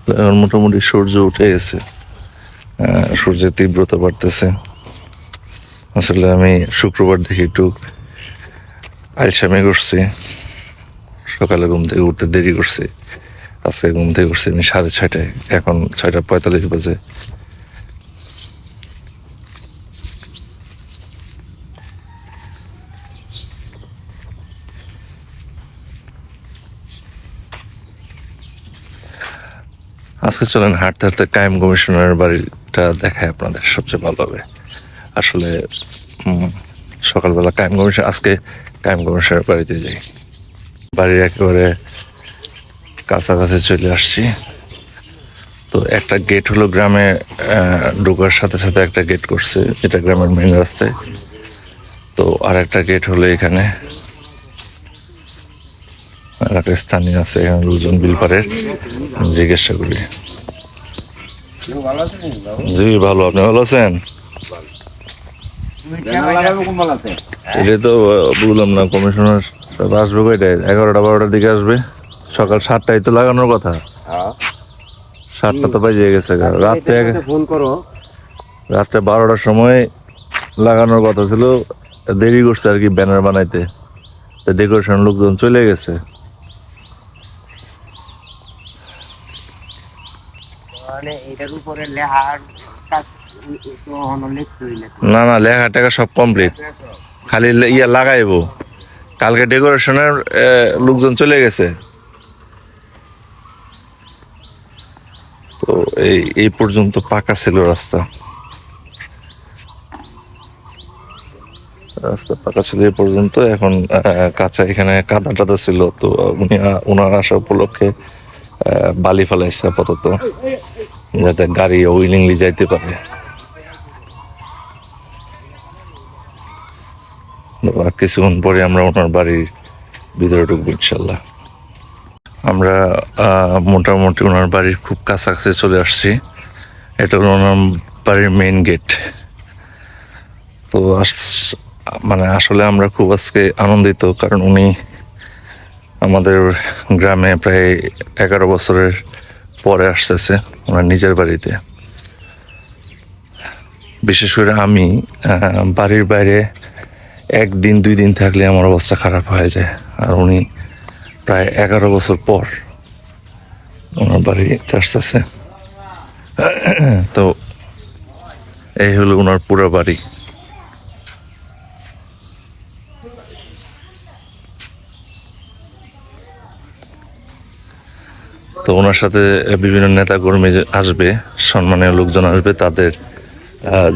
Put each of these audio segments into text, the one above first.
এখন মোটামুটি সূর্য উঠে গেছে, সূর্যের তীব্রতা বাড়তেছে। আসলে আমি শুক্রবার দেখি একটু আলসামি করছি, সকালে ঘুম থেকে উঠতে দেরি করছি। আজকে ঘুম থেকে উঠছি আমি 6:30, এখন 6:45 বাজে। আজকে চলেন হাঁটতে হাঁটতে কায়েম কমিশনারের বাড়িটা দেখায় আপনাদের, সবচেয়ে ভালো হবে। আসলে সকালবেলা আজকে কায়েম কমিশনারের বাড়িতে যাই। বাড়ির একেবারে কাছাকাছি চলে আসছি। তো একটা গেট হলো গ্রামে ঢোকার সাথে সাথে একটা গেট করছে, এটা গ্রামের মেন রাস্তায়। তো আর একটা গেট হলো এখানে, আর একটা স্থানীয় আছে এখানে লোকজন বিলপাড়ের, জিজ্ঞাসা করি। জি ভালো, আপনি ভালো আছেন? এটা তো বললাম না, কমিশনার সব আসবে কয়টায়? 11টা-12টার দিকে আসবে। সকাল 7টায় তো লাগানোর কথা, 7টা তো বাজে গেছে। রাত্রে 12টার সময় লাগানোর কথা ছিল, দেরি করছে আর কি ব্যানার বানাইতে। ডেকোরেশন লোকজন চলে গেছে। না না, লেখা টেখা সব কমপ্লিট, খালি ইয়া লাগাইবো। কালকে ডেকোরেশনের লোকজন চলে গেছে। তো এই পর্যন্ত পাকা ছিল রাস্তা পাকা ছিল এই পর্যন্ত। এখন কাঁচা, এখানে কাদা টাদা ছিল। তো ওনার আসা উপলক্ষে বালি ফেলাইছে আপাতত, যাতে গাড়ি উইলিংলি যাইতে পারে। আর কিছুক্ষণ পরে আমরা ওনার বাড়ির ভিতরে ঢুকবো ইনশাল্লাহ। আমরা মোটামুটি ওনার বাড়ির খুব কাছাকাছি চলে আসছি। এটা হলো ওনার বাড়ির মেইন গেট। তো মানে আসলে আমরা খুব আজকে আনন্দিত, কারণ উনি আমাদের গ্রামে প্রায় 11 বছরের পরে আসতেছে ওনার নিজের বাড়িতে। বিশেষ করে আমি বাড়ির বাইরে 1-2 দিন থাকলে আমার অবস্থা খারাপ হয়ে যায়, আর উনি প্রায় 11 বছর পর ওনার বাড়িতে আসতেছে। তো এই হলো ওনার পুরো বাড়ি। তো ওনার সাথে বিভিন্ন নেতা কর্মী আসবে, সম্মানীয় লোকজন আসবে। তাদের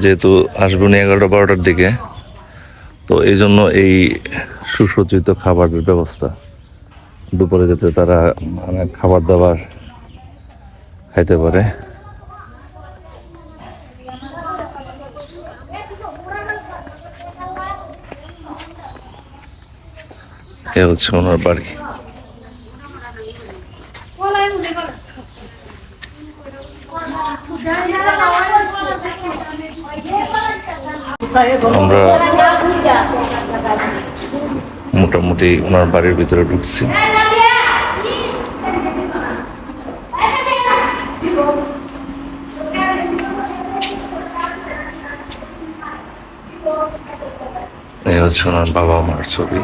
যেহেতু আসবে উনি 11টা-12টার দিকে, তো এই জন্য এই সুসজ্জিত খাবারের ব্যবস্থা, দুপুরে যাতে তারা মানে খাবার দাবার খাইতে পারে। এ হচ্ছে ওনার বাড়ি। আমরা মোটামুটি ওনার বাড়ির ভিতরে ঢুকছি। এই হচ্ছে ওনার বাবা মার ছবি।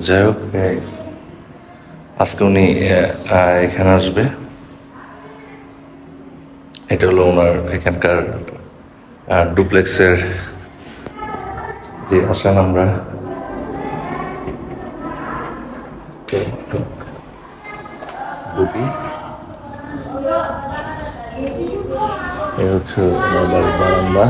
যাই হোক, আজকে উনি এখানে আসবে। এটা হলো ওনার এখানকার ডুপ্লেক্সের যে আসেন আমরা, এ হচ্ছে ওনার বাড়ির বারান্দা।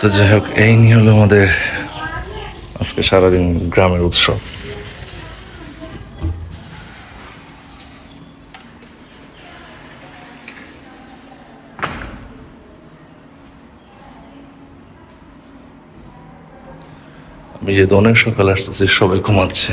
তো যাই হোক, এই নিয়ে হলো আমাদের আজকে সারাদিন গ্রামের উৎসব। আমি যেহেতু অনেক সকালে আসতেছি, সবাই ঘুমাচ্ছে।